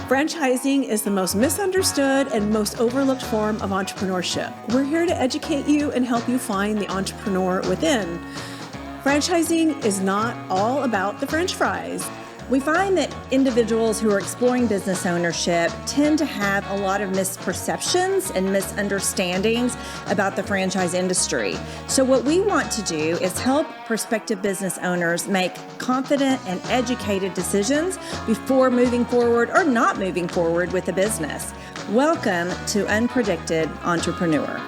Franchising is the most misunderstood and most overlooked form of entrepreneurship. We're here to educate you and help you find the entrepreneur within. Franchising is not all about the French fries. We find that individuals who are exploring business ownership tend to have a lot of misperceptions and misunderstandings about the franchise industry. So what we want to do is help prospective business owners make confident and educated decisions before moving forward or not moving forward with a business. Welcome to Unpredicted Entrepreneur.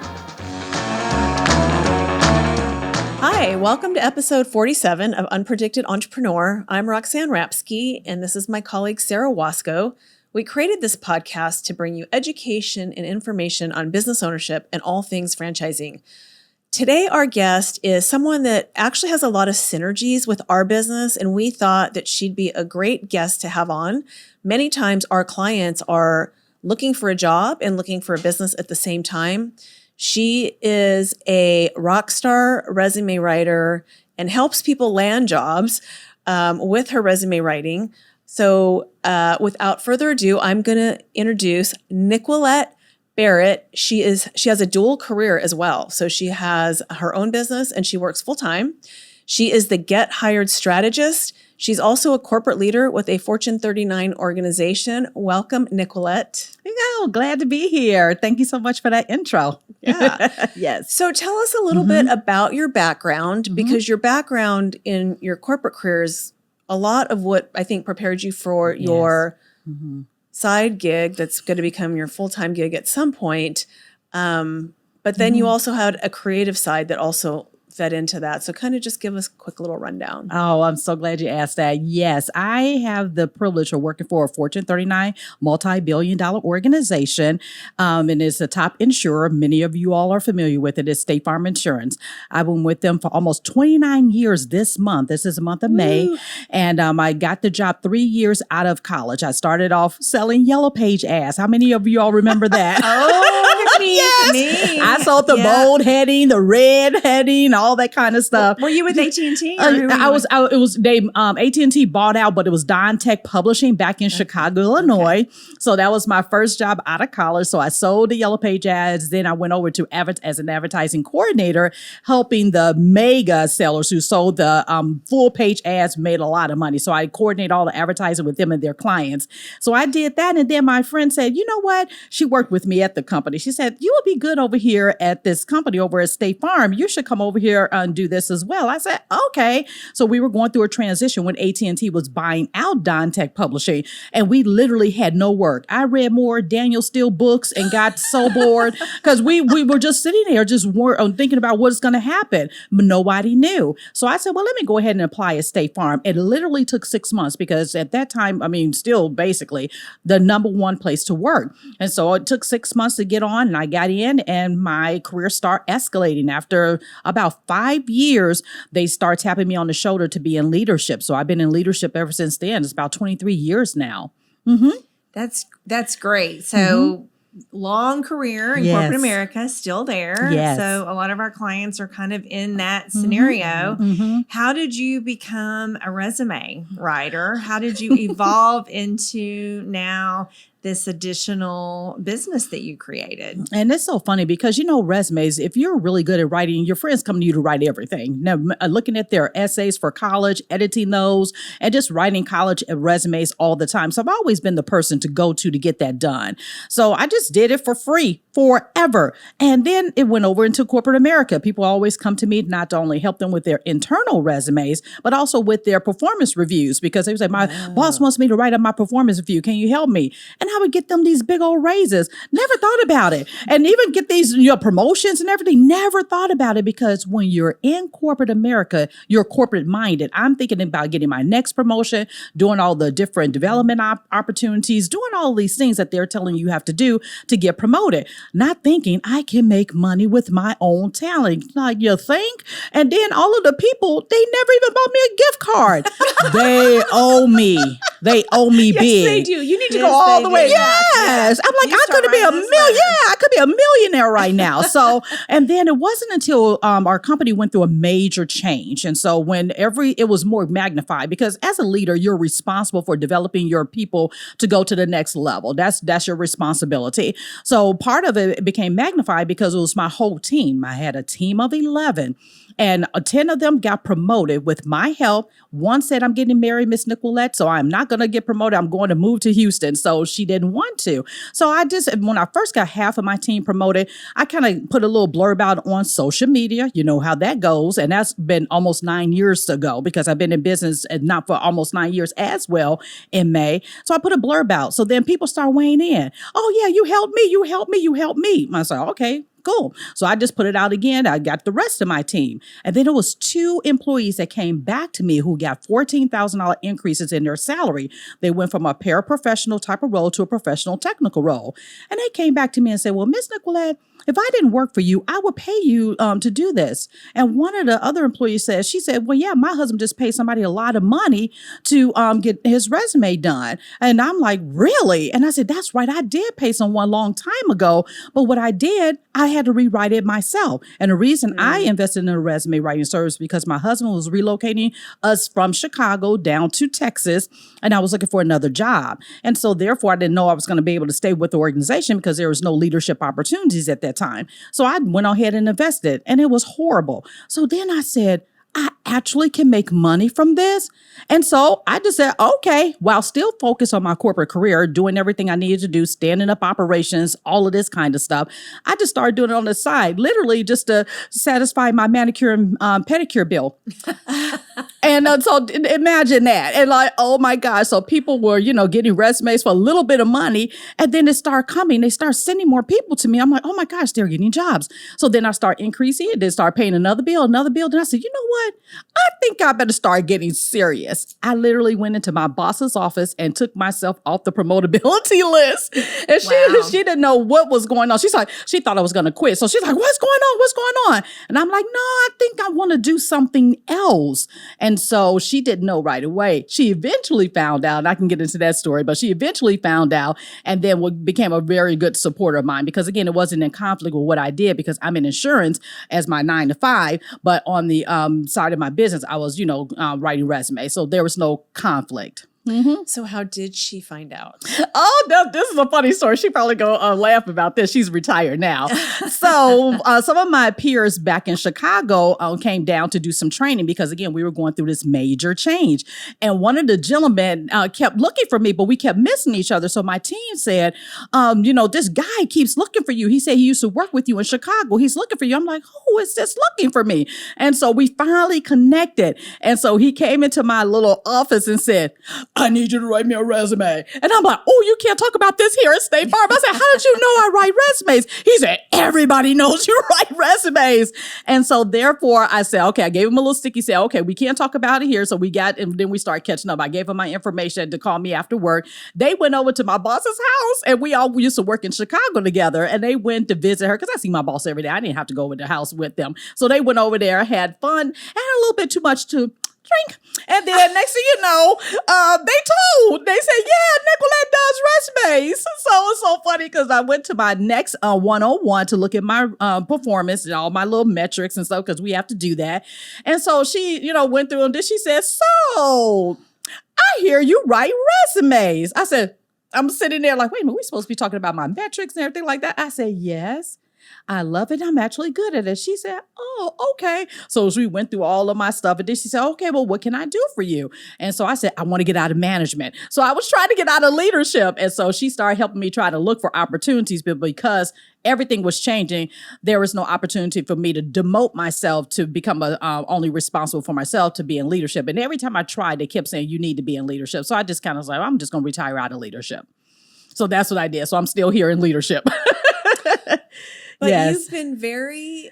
Hi, welcome to episode 47 of Unpredicted Entrepreneur. I'm Roxanne Rapske, and this is my colleague, Sara Waskow. We created this podcast to bring you education and information on business ownership and all things franchising. Today, our guest is someone that actually has a lot of synergies with our business, and we thought that she'd be a great guest to have on. Many times, our clients are looking for a job and looking for a business at the same time. She is a rock star resume writer and helps people land jobs with her resume writing. So without further ado, I'm going to introduce NIckquolette Barrett. She has a dual career as well. So she has her own business and she works full time. She is the Get Hired Strategist. She's also a corporate leader with a Fortune 39 organization. Welcome, NIckquolette. Glad to be here. Thank you so much for that intro. Yeah. Yes. So tell us a little bit about your background, because your background in your corporate career is a lot of what I think prepared you for your side gig that's going to become your full-time gig at some point. But then you also had a creative side that also fed into that. So kind of just give us a quick little rundown. Oh, I'm so glad you asked that. Yes, I have the privilege of working for a Fortune 39 multi-billion-dollar organization. And it's a top insurer. Many of you all are familiar with it. It's State Farm Insurance. I've been with them for almost 29 years this month. This is the month of May. And I got the job 3 years out of college. I started off selling Yellow Page ads. How many of you all remember that? Me. I sold the bold heading, the red heading, all that kind of stuff. Were you with AT&T? AT&T bought out, but it was Tech Publishing back in Chicago, Illinois. So that was my first job out of college. So I sold the Yellow Page ads. Then I went over to as an advertising coordinator, helping the mega sellers who sold the full page ads, made a lot of money. So I coordinate all the advertising with them and their clients. So I did that. And then my friend said, you know what? She worked with me at the company. She said, you would be good over here at this company over at State Farm. You should come over here and do this as well. I said, okay. So we were going through a transition when AT&T was buying out Tech Publishing, and we literally had no work. I read more Daniel Steele books and got so bored because we were just sitting there just thinking about what's going to happen, but nobody knew. So I said, well, let me go ahead and apply at State Farm. It literally took 6 months because at that time, still basically the number one place to work. And so it took 6 months to get on, and I got in, and my career started escalating. After about 5 years, they start tapping me on the shoulder to be in leadership. So I've been in leadership ever since then. It's about 23 years now. That's great. So long career in corporate America, still there. Yes. So a lot of our clients are kind of in that scenario. How did you become a resume writer? How did you evolve into now this additional business that you created? And it's so funny because, resumes, if you're really good at writing, your friends come to you to write everything. Now, looking at their essays for college, editing those, and just writing college resumes all the time. So I've always been the person to go to get that done. So I just did it for free forever. And then it went over into corporate America. People always come to me not to only help them with their internal resumes, but also with their performance reviews, because they would say, my boss wants me to write up my performance review. Can you help me? And I would get them these big old raises. Never thought about it. And even get these promotions and everything. Never thought about it, because when you're in corporate America, you're corporate minded. I'm thinking about getting my next promotion, doing all the different development opportunities, doing all these things that they're telling you have to do to get promoted. Not thinking I can make money with my own talent. Like, you think? And then all of the people, they never even bought me a gift card. They owe me. They owe me Yes, big. they do. You need to go Yes, all they the way do. back. Yes. I'm like, You I start could be a writing those million. letters. Yeah, I could be a millionaire right now. So, and then it wasn't until our company went through a major change. And so it was more magnified because as a leader, you're responsible for developing your people to go to the next level. That's your responsibility. So part of it became magnified because it was my whole team. I had a team of 11. And 10 of them got promoted with my help. One said, I'm getting married, Miss NIckquolette, so I'm not going to get promoted. I'm going to move to Houston. So she didn't want to. So when I first got half of my team promoted, I kind of put a little blurb out on social media. You know how that goes. And that's been almost 9 years ago because I've been in business and not for almost 9 years as well in May. So I put a blurb out. So then people start weighing in. Oh, yeah, you helped me. You helped me. You helped me. I said, okay. Cool. So I just put it out again. I got the rest of my team. And then it was 2 employees that came back to me who got $14,000 increases in their salary. They went from a paraprofessional type of role to a professional technical role. And they came back to me and said, well, Miss NIckquolette, if I didn't work for you, I would pay you to do this. And one of the other employees she said, well, yeah, my husband just paid somebody a lot of money to get his resume done. And I'm like, really? And I said, that's right. I did pay someone a long time ago. But what I did, I had to rewrite it myself. And the reason I invested in a resume writing service because my husband was relocating us from Chicago down to Texas, and I was looking for another job. And so therefore, I didn't know I was going to be able to stay with the organization because there was no leadership opportunities at that time. So I went ahead and invested, and it was horrible. So then I said, I actually can make money from this. And so I just said, okay, while still focused on my corporate career, doing everything I needed to do, standing up operations, all of this kind of stuff, I just started doing it on the side, literally just to satisfy my manicure and pedicure bill. And so imagine that. And like, oh my gosh. So people were, getting resumes for a little bit of money. And then it started coming. They start sending more people to me. I'm like, oh my gosh, they're getting jobs. So then I start increasing it. Then start paying another bill. Then I said, you know what? I think I better start getting serious. I literally went into my boss's office and took myself off the promotability list. And she didn't know what was going on. She's like, she thought I was going to quit. So she's like, what's going on? What's going on? And I'm like, no, I think I want to do something else. And so she didn't know right away. She eventually found out, and I can get into that story, but she eventually found out and then became a very good supporter of mine because, again, it wasn't in conflict with what I did because I'm in insurance as my 9 to 5, but on the side of my business, I was, writing resumes. So there was no conflict. Mm-hmm. So how did she find out? Oh, no, this is a funny story. She probably go laugh about this. She's retired now. So some of my peers back in Chicago came down to do some training because, again, we were going through this major change. And one of the gentlemen kept looking for me, but we kept missing each other. So my team said, this guy keeps looking for you. He said he used to work with you in Chicago. He's looking for you. I'm like, who is this looking for me? And so we finally connected. And so he came into my little office and said, I need you to write me a resume. And I'm like, oh, you can't talk about this here at State Farm. I said, how did you know I write resumes? He said, everybody knows you write resumes. And so therefore I said, okay, I gave him a little sticky, said, okay, we can't talk about it here. So and then we started catching up. I gave him my information to call me after work. They went over to my boss's house and we used to work in Chicago together and they went to visit her because I see my boss every day. I didn't have to go over to the house with them. So they went over there, had fun, and had a little bit too much to drink. And then next thing you know, they said, yeah, NIckquolette does resumes. So it's so funny because I went to my next 101 to look at my performance and all my little metrics and stuff because we have to do that. And so she, went through and then she said, so I hear you write resumes. I said, I'm sitting there like, wait a minute, we're supposed to be talking about my metrics and everything like that. I said, yes. I love it. I'm actually good at it. She said, oh, okay. So we went through all of my stuff. And then she said, okay, well, what can I do for you? And so I said, I want to get out of management. So I was trying to get out of leadership. And so she started helping me try to look for opportunities. But because everything was changing, there was no opportunity for me to demote myself to become only responsible for myself to be in leadership. And every time I tried, they kept saying, you need to be in leadership. So I just kind of was like, I'm just going to retire out of leadership. So that's what I did. So I'm still here in leadership. But yes. you've been very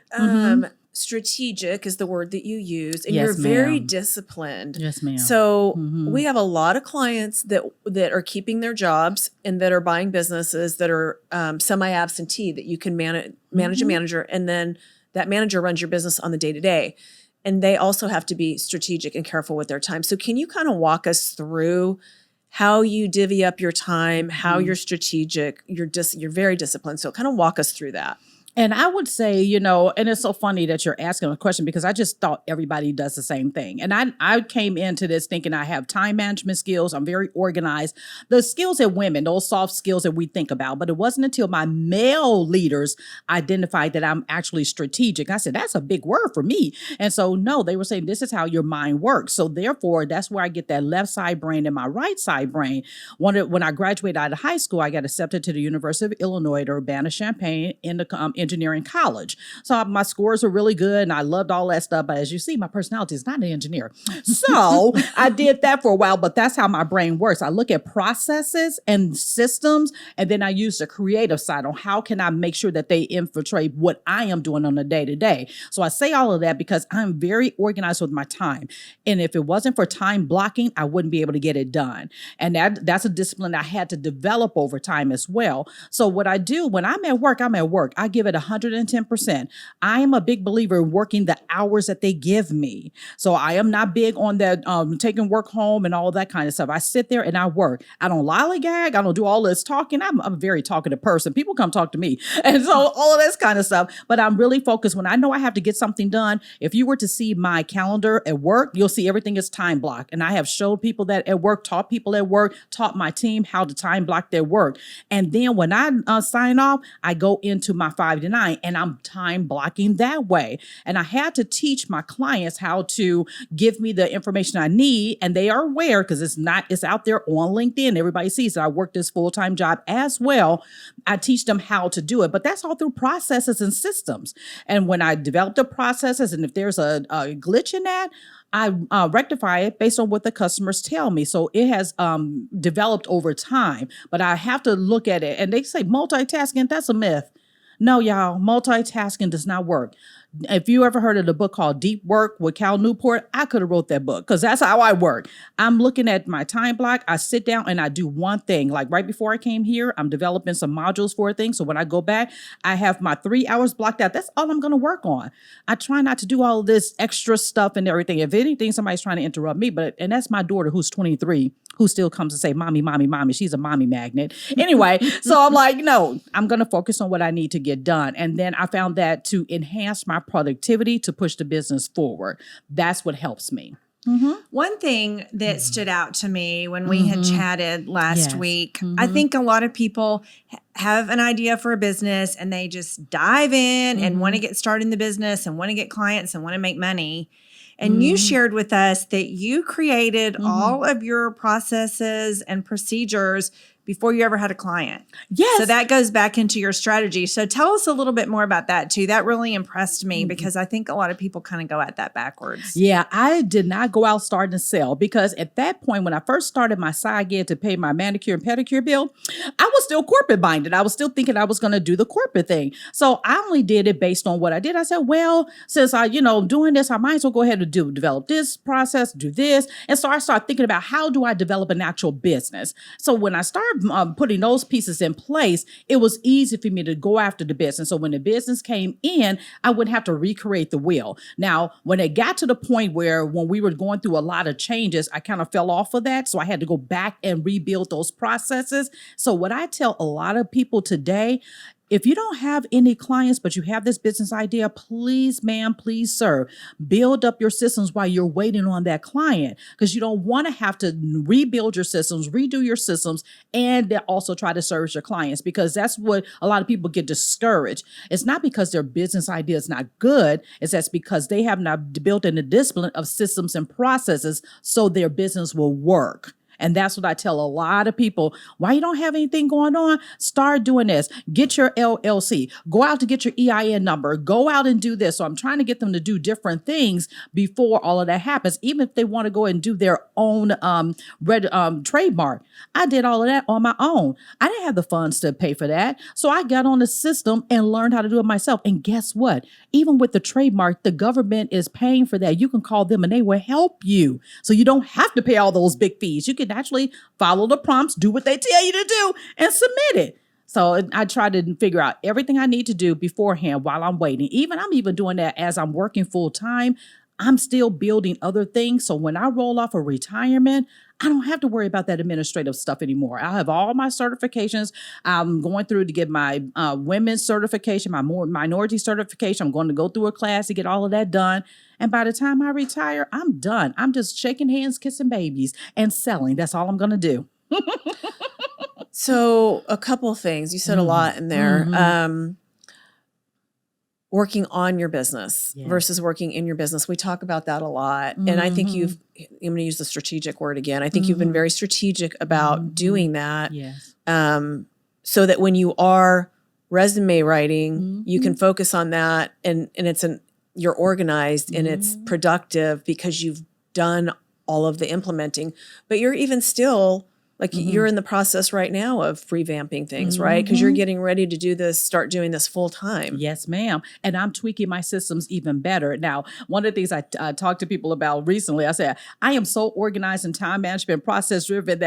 strategic is the word that you use, and Yes, you're very ma'am. disciplined. Yes, ma'am. So we have a lot of clients that are keeping their jobs and that are buying businesses that are semi-absentee that you can manage a manager, and then that manager runs your business on the day-to-day. And they also have to be strategic and careful with their time. So can you kind of walk us through how you divvy up your time, how you're strategic, you're very disciplined. So kind of walk us through that. And I would say, and it's so funny that you're asking a question because I just thought everybody does the same thing. And I came into this thinking I have time management skills. I'm very organized. The skills that women, those soft skills that we think about, but it wasn't until my male leaders identified that I'm actually strategic. I said, that's a big word for me. And so, no, they were saying this is how your mind works. So therefore, that's where I get that left side brain and my right side brain. When I graduated out of high school, I got accepted to the University of Illinois at Urbana-Champaign in the engineering college. So my scores were really good and I loved all that stuff. But as you see, my personality is not an engineer. So I did that for a while, but that's how my brain works. I look at processes and systems, and then I use the creative side on how can I make sure that they infiltrate what I am doing on a day-to-day. So I say all of that because I'm very organized with my time. And if it wasn't for time blocking, I wouldn't be able to get it done. And that's a discipline I had to develop over time as well. So what I do when I'm at work, I give it 110%. I am a big believer in working the hours that they give me. So I am not big on that taking work home and all that kind of stuff. I sit there and I work. I don't lollygag. I don't do all this talking. I'm a very talkative person. People come talk to me. And so all of this kind of stuff. But I'm really focused when I know I have to get something done. If you were to see my calendar at work, you'll see everything is time blocked. And I have showed people that at work, taught people at work, taught my team how to time block their work. And then when I sign off, I go into my 5 to 9 and I'm time blocking that way. And I had to teach my clients how to give me the information I need. And they are aware because it's out there on LinkedIn. Everybody sees that I work this full-time job as well. I teach them how to do it, but that's all through processes and systems. And when I develop the processes, and if there's a glitch in that, I rectify it based on what the customers tell me. So it has developed over time, but I have to look at it. And they say multitasking, that's a myth. No, y'all, multitasking does not work. If you ever heard of the book called Deep Work with Cal Newport, I could have wrote that book because that's how I work. I'm looking at my time block. I sit down and I do one thing. Like right before I came here, I'm developing some modules for a thing. So when I go back, I have my 3 hours blocked out. That's all I'm going to work on. I try not to do all of this extra stuff and everything. If anything, somebody's trying to interrupt me, and that's my daughter who's 23, who still comes to say, mommy, mommy, mommy. She's a mommy magnet. Anyway, so I'm like, no, I'm going to focus on what I need to get done. And then I found that to enhance my productivity, to push the business forward. That's what helps me. Mm-hmm. One thing that stood out to me when we had chatted last week, I think a lot of people have an idea for a business and they just dive in and want to get started in the business and want to get clients and want to make money. And you shared with us that you created all of your processes and procedures before you ever had a client. Yes. So that goes back into your strategy. So tell us a little bit more about that too. That really impressed me because I think a lot of people kind of go at that backwards. Yeah, I did not go out starting to sell because at that point, when I first started my side gig to pay my manicure and pedicure bill, I was still corporate minded. I was still thinking I was going to do the corporate thing. So I only did it based on what I did. I said, well, since doing this, I might as well go ahead and develop this process, do this. And so I started thinking about how do I develop an actual business? So when I started putting those pieces in place, it was easy for me to go after the business. So when the business came in, I wouldn't have to recreate the wheel. Now, when it got to the point where when we were going through a lot of changes, I kind of fell off of that. So I had to go back and rebuild those processes. So what I tell a lot of people today, if you don't have any clients, but you have this business idea, please, ma'am, please, sir, build up your systems while you're waiting on that client, because you don't want to have to rebuild your systems, redo your systems, and also try to service your clients, because that's what a lot of people get discouraged. It's not because their business idea is not good. It's that's because they have not built in the discipline of systems and processes so their business will work. And that's what I tell a lot of people. Why you don't have anything going on? Start doing this. Get your LLC. Go out to get your EIN number. Go out and do this. So I'm trying to get them to do different things before all of that happens. Even if they want to go and do their own trademark. I did all of that on my own. I didn't have the funds to pay for that. So I got on the system and learned how to do it myself. And guess what? Even with the trademark, the government is paying for that. You can call them and they will help you. So you don't have to pay all those big fees. You can actually follow the prompts, do what they tell you to do, and submit it. So I try to figure out everything I need to do beforehand while I'm waiting. I'm even doing that as I'm working full time. I'm still building other things. So when I roll off of retirement, I don't have to worry about that administrative stuff anymore. I have all my certifications. I'm going through to get my women's certification, my minority certification. I'm going to go through a class to get all of that done. And by the time I retire, I'm done. I'm just shaking hands, kissing babies, and selling. That's all I'm going to do. So a couple things. You said a lot in there. Working on your business versus working in your business. We talk about that a lot. And I think I'm going to use the strategic word again. I think you've been very strategic about doing that. Yes. So that when you are resume writing, you can focus on that and you're organized and it's productive because you've done all of the implementing, but you're even still like you're in the process right now of revamping things, right? Because you're getting ready to start doing this full time. Yes, ma'am. And I'm tweaking my systems even better. Now, one of the things I talked to people about recently, I said, I am so organized and time management process driven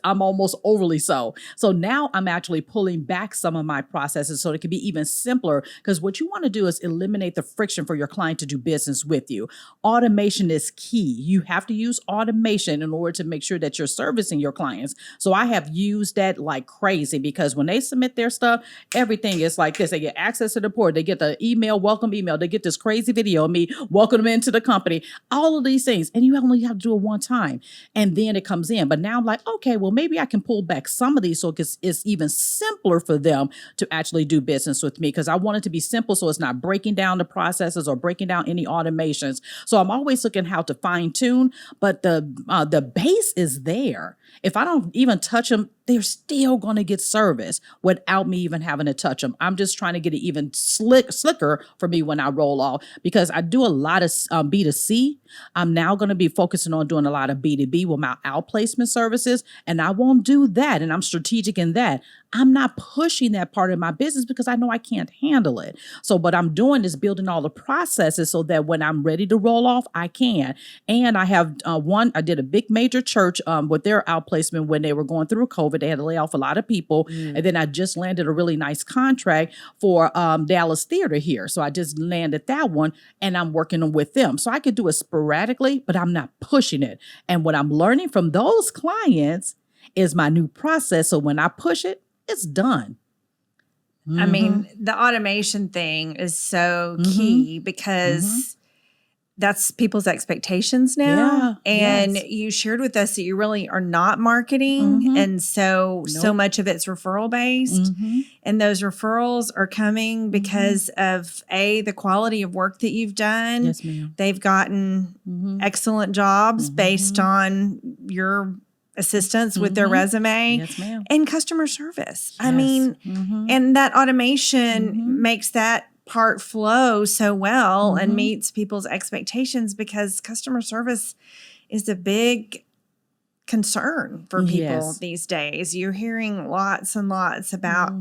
I'm almost overly so. So now I'm actually pulling back some of my processes so it can be even simpler, because what you want to do is eliminate the friction for your client to do business with you. Automation is key. You have to use automation in order to make sure that you're servicing your clients. So I have used that like crazy, because when they submit their stuff, everything is like this. They get access to the portal. They get the welcome email. They get this crazy video of me welcoming them into the company, all of these things. And you only have to do it one time. And then it comes in. But now I'm like, okay, well, maybe I can pull back some of these so it's even simpler for them to actually do business with me, because I want it to be simple so it's not breaking down the processes or breaking down any automations. So I'm always looking how to fine tune, but the base is there. If I don't even touch them, they're still going to get service without me even having to touch them. I'm just trying to get it even slicker for me when I roll off, because I do a lot of B2C. I'm now going to be focusing on doing a lot of B2B with my outplacement services, and I won't do that. And I'm strategic in that. I'm not pushing that part of my business because I know I can't handle it. So what I'm doing is building all the processes so that when I'm ready to roll off, I can. And I have I did a big major church with their outplacement when they were going through COVID. They had to lay off a lot of people. And then I just landed a really nice contract for Dallas Theater here. So I just landed that one and I'm working with them. So I could do it sporadically, but I'm not pushing it. And what I'm learning from those clients is my new process. So when I push it, it's done. I mean, the automation thing is so key because that's people's expectations now. And you shared with us that you really are not marketing. And so much of it's referral based. And those referrals are coming because of the quality of work that you've done. Yes, ma'am. They've gotten excellent jobs based on your assistance with their resume. Yes, ma'am. And customer service. Yes. I mean, and that automation makes that part flow so well and meets people's expectations, because customer service is a big concern for people these days. You're hearing lots and lots about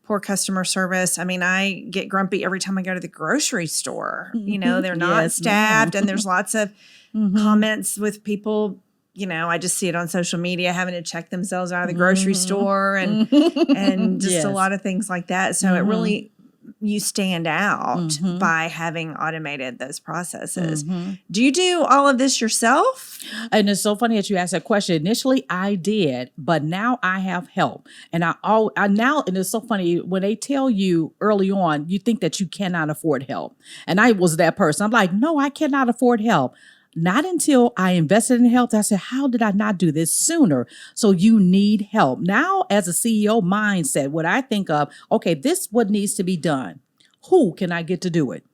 poor customer service. I mean, I get grumpy every time I go to the grocery store. You know, they're not staffed, and there's lots of comments with people. You know, I just see it on social media, having to check themselves out of the grocery store and just a lot of things like that. So it really, you stand out by having automated those processes. Do you do all of this yourself? And it's so funny that you asked that question. Initially, I did, but now I have help. And and it's so funny when they tell you early on, you think that you cannot afford help. And I was that person. I'm like, no, I cannot afford help. Not until I invested in health, I said, how did I not do this sooner? So you need help. Now, as a CEO mindset, what I think of, okay, this is what needs to be done. Who can I get to do it?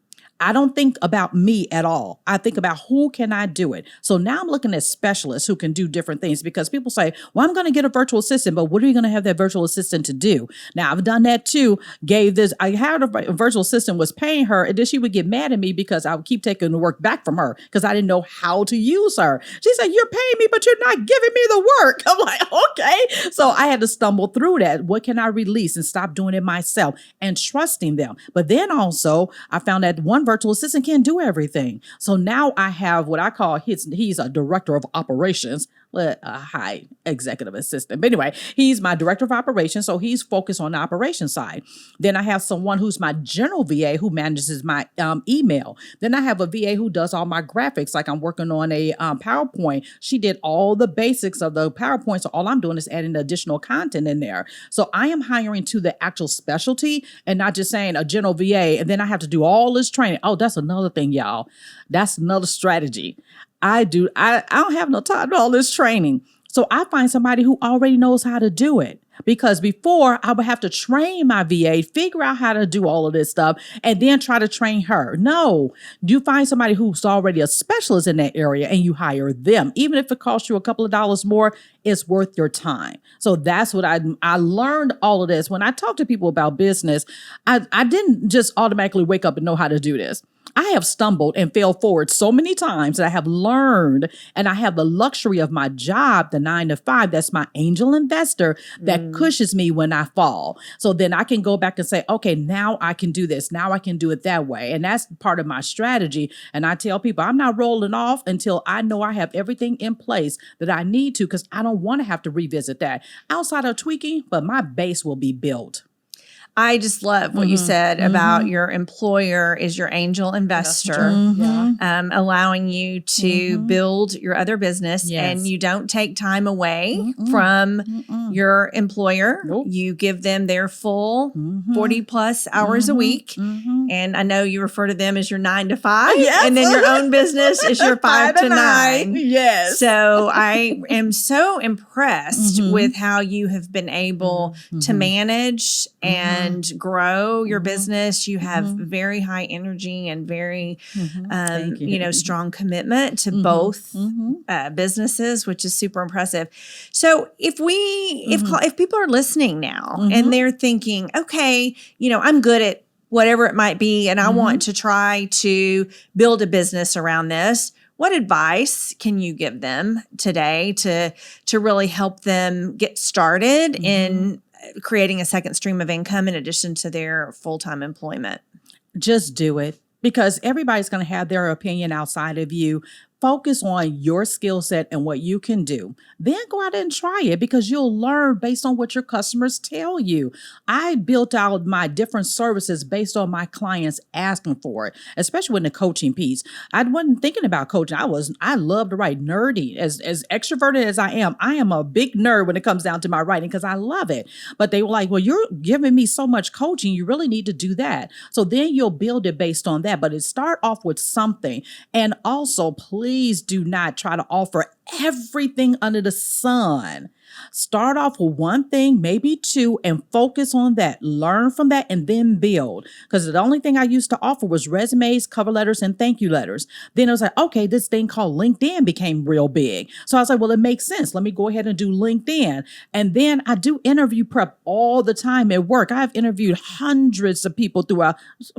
I don't think about me at all. I think about who can I do it. So now I'm looking at specialists who can do different things, because people say, well, I'm going to get a virtual assistant, but what are you going to have that virtual assistant to do? Now I've done that too. I had a virtual assistant, was paying her, and then she would get mad at me because I would keep taking the work back from her because I didn't know how to use her. She said, you're paying me, but you're not giving me the work. I'm like, okay. So I had to stumble through that. What can I release and stop doing it myself and trusting them? But then also I found that one virtual assistant can't do everything. So now I have what I call he's a director of operations. a high executive assistant. But anyway, he's my director of operations. So he's focused on the operations side. Then I have someone who's my general VA who manages my email. Then I have a VA who does all my graphics. Like I'm working on a PowerPoint. She did all the basics of the PowerPoint. So all I'm doing is adding additional content in there. So I am hiring to the actual specialty and not just saying a general VA. And then I have to do all this training. Oh, that's another thing, y'all. That's another strategy. I don't have no time to all this training. So I find somebody who already knows how to do it. Because before I would have to train my VA, figure out how to do all of this stuff, and then try to train her. No, you find somebody who's already a specialist in that area and you hire them. Even if it costs you a couple of dollars more, it's worth your time. So that's what I learned all of this. When I talk to people about business, I didn't just automatically wake up and know how to do this. I have stumbled and failed forward so many times that I have learned, and I have the luxury of my job, the 9-to-5. That's my angel investor that cushions me when I fall. So then I can go back and say, okay, now I can do this. Now I can do it that way. And that's part of my strategy. And I tell people I'm not rolling off until I know I have everything in place that I need to, because I don't want to have to revisit that outside of tweaking, but my base will be built. I just love what you said about your employer is your angel investor, allowing you to build your other business, and you don't take time away from your employer. Nope. You give them their full 40 plus hours a week. And I know you refer to them as your 9-to-5, and then your own business is your 5-to-9. Yes. So I am so impressed with how you have been able to manage and grow your business. You have very high energy and very, strong commitment to both businesses, which is super impressive. So if people are listening now and they're thinking, okay, I'm good at whatever it might be, and I want to try to build a business around this, what advice can you give them today to really help them get started in creating a second stream of income in addition to their full-time employment? Just do it, because everybody's going to have their opinion outside of you. Focus on your skill set and what you can do. Then go out and try it, because you'll learn based on what your customers tell you. I built out my different services based on my clients asking for it, especially in the coaching piece. I wasn't thinking about coaching. I love to write. Nerdy. As extroverted as I am a big nerd when it comes down to my writing, because I love it. But they were like, well, you're giving me so much coaching. You really need to do that. So then you'll build it based on that. But it start off with something. And also, please do not try to offer everything under the sun. Start off with one thing, maybe two, and focus on that. Learn from that and then build. Because the only thing I used to offer was resumes, cover letters, and thank you letters. Then I was like, okay, this thing called LinkedIn became real big. So I was like, well, it makes sense. Let me go ahead and do LinkedIn. And then I do interview prep all the time at work. I've interviewed hundreds of people throughout,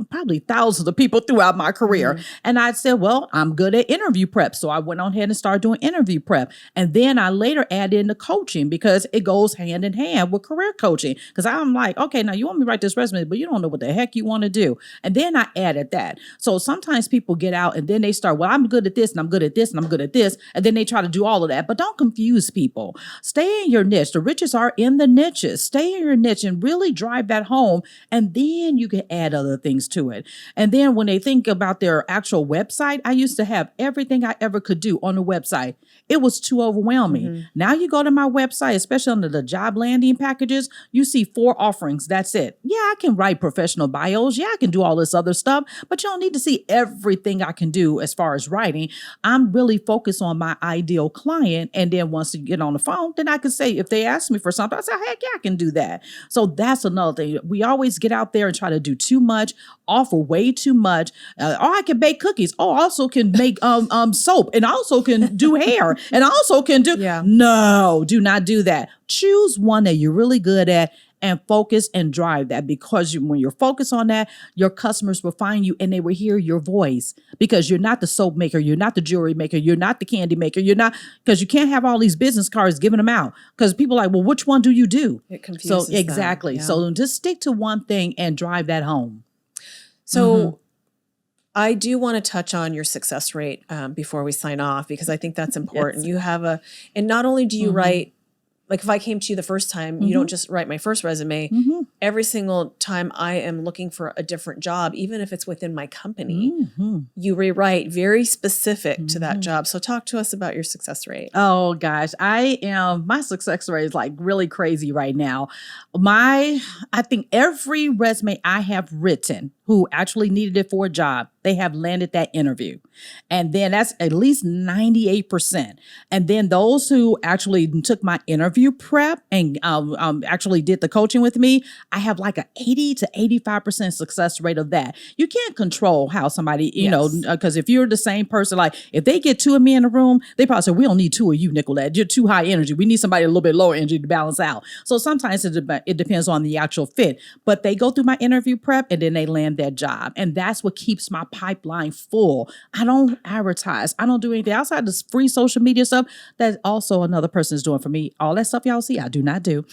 probably thousands of people throughout my career. And I said, well, I'm good at interview prep. So I went on ahead and started doing interview prep. And then I later added in the coaching, because it goes hand in hand with career coaching. Because I'm like, okay, now you want me to write this resume, but you don't know what the heck you want to do. And then I added that. So sometimes people get out and then they start, well, I'm good at this and I'm good at this and I'm good at this. And then they try to do all of that. But don't confuse people. Stay in your niche. The riches are in the niches. Stay in your niche and really drive that home. And then you can add other things to it. And then when they think about their actual website, I used to have everything I ever could do on the website. It was too overwhelming. Now you go to my website, especially under the job landing packages, you see 4 offerings. That's it. Yeah, I can write professional bios. Yeah, I can do all this other stuff, but you don't need to see everything I can do as far as writing. I'm really focused on my ideal client. And then once you get on the phone, then I can say, if they ask me for something, I say, heck yeah, I can do that. So that's another thing. We always get out there and try to do too much, offer way too much. I can bake cookies. I also can make soap, and I also can do hair, and I also can do. No, do not do that. Choose one that you're really good at and focus and drive that, because when you're focused on that, your customers will find you and they will hear your voice, because you're not the soap maker. You're not the jewelry maker. You're not the candy maker. You're not, because you can't have all these business cards giving them out, because people are like, well, which one do you do? It confuses them. Exactly. Yeah. So just stick to one thing and drive that home. So I do want to touch on your success rate before we sign off, because I think that's important. Yes. You have and not only do you write, like if I came to you the first time, you don't just write my first resume. Every single time I am looking for a different job, even if it's within my company, you rewrite very specific to that job. So talk to us about your success rate. Oh gosh, my success rate is like really crazy right now. I think every resume I have written who actually needed it for a job, they have landed that interview. And then that's at least 98%. And then those who actually took my interview prep and actually did the coaching with me, I have like an 80 to 85% success rate of that. You can't control how somebody, you know, because if you're the same person, like if they get two of me in a room, they probably say, we don't need two of you, Nickquolette. You're too high energy. We need somebody a little bit lower energy to balance out. So sometimes it depends on the actual fit. But they go through my interview prep and then they land that job. And that's what keeps my pipeline full. I don't advertise. I don't do anything outside this free social media stuff that also another person is doing for me. All that stuff y'all see, I do not do.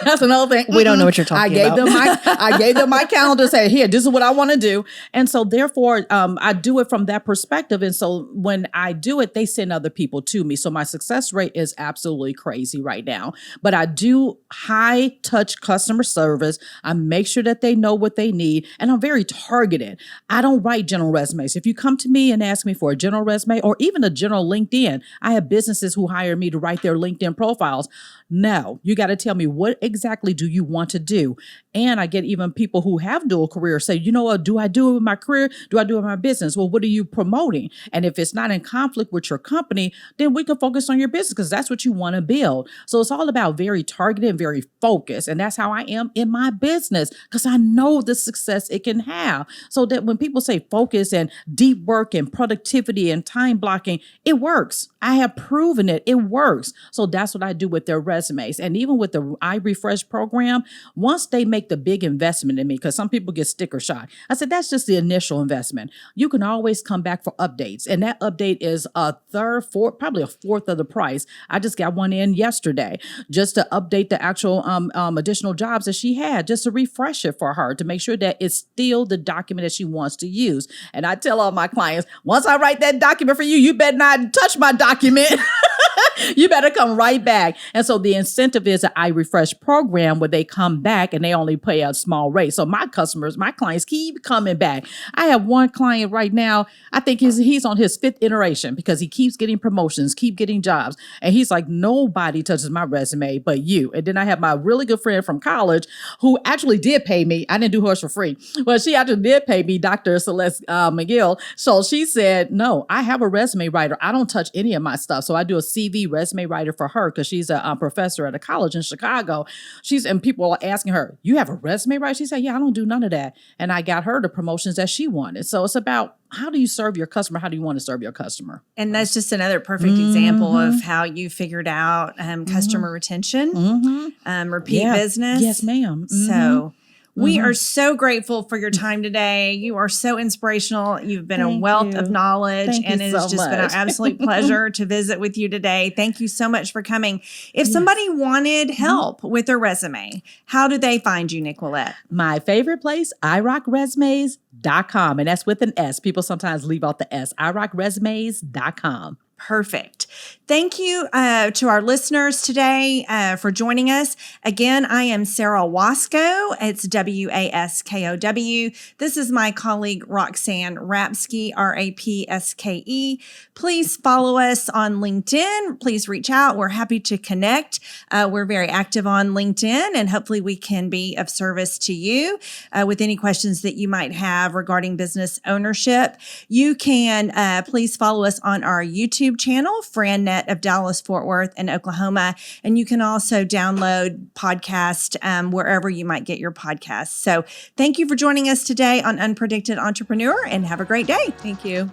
That's another thing. We don't know what you're talking about. I gave them my calendar, say, here, this is what I want to do. And so therefore, I do it from that perspective. And so when I do it, they send other people to me. So my success rate is absolutely crazy right now. But I do high touch customer service. I make sure that they know what they need. And I'm very targeted. I don't write general resumes. If you come to me and ask me for a general resume or even a general LinkedIn, I have businesses who hire me to write their LinkedIn profiles. No, you got to tell me, what exactly do you want to do? And I get even people who have dual careers say, you know what, do I do it with my career? Do I do it with my business? Well, what are you promoting? And if it's not in conflict with your company, then we can focus on your business because that's what you want to build. So it's all about very targeted and very focused. And that's how I am in my business because I know the success it can have. So that when people say focus and deep work and productivity and time blocking, it works. I have proven it. It works. So that's what I do with their resumes. And even with the iRefresh program, once they make the big investment in me, because some people get sticker shock, I said, that's just the initial investment. You can always come back for updates. And that update is a third, fourth, probably a fourth of the price. I just got one in yesterday just to update the actual additional jobs that she had, just to refresh it for her, to make sure that it's still the document that she wants to use. And I tell all my clients, once I write that document for you, you better not touch my document. You better come right back. And so the incentive is an iRefresh program where they come back and they only pay a small rate. So my clients keep coming back. I have one client right now, I think he's on his 5th iteration because he keeps getting promotions, keep getting jobs. And he's like, nobody touches my resume but you. And then I have my really good friend from college who actually did pay me. I didn't do hers for free, but she actually did pay me, Dr. Celeste McGill. So she said, no, I have a resume writer. I don't touch any of my stuff. So I do a CV resume writer for her because she's a professor at a college in Chicago. And people are asking her, you have a resume writer? She said, yeah, I don't do none of that. And I got her the promotions that she wanted. So it's about, how do you serve your customer? How do you want to serve your customer? And that's just another perfect example of how you figured out customer retention, repeat business. Yes, ma'am. So we are so grateful for your time today. You are so inspirational. You've been a wealth of knowledge, and it has just been an absolute pleasure to visit with you today. Thank you so much for coming. If somebody wanted help with their resume, how do they find you, Nickquolette? My favorite place, iRockResumes.com. And that's with an S. People sometimes leave out the S. iRockResumes.com. Perfect. Thank you to our listeners today for joining us. Again, I am Sara Waskow. It's Waskow. This is my colleague, Roxanne Rapske, Rapske. Please follow us on LinkedIn. Please reach out. We're happy to connect. We're very active on LinkedIn, and hopefully we can be of service to you with any questions that you might have regarding business ownership. You can please follow us on our YouTube channel, FranNet of Dallas, Fort Worth, and Oklahoma. And you can also download podcast wherever you might get your podcasts. So thank you for joining us today on Unpredicted Entrepreneur, and have a great day. Thank you.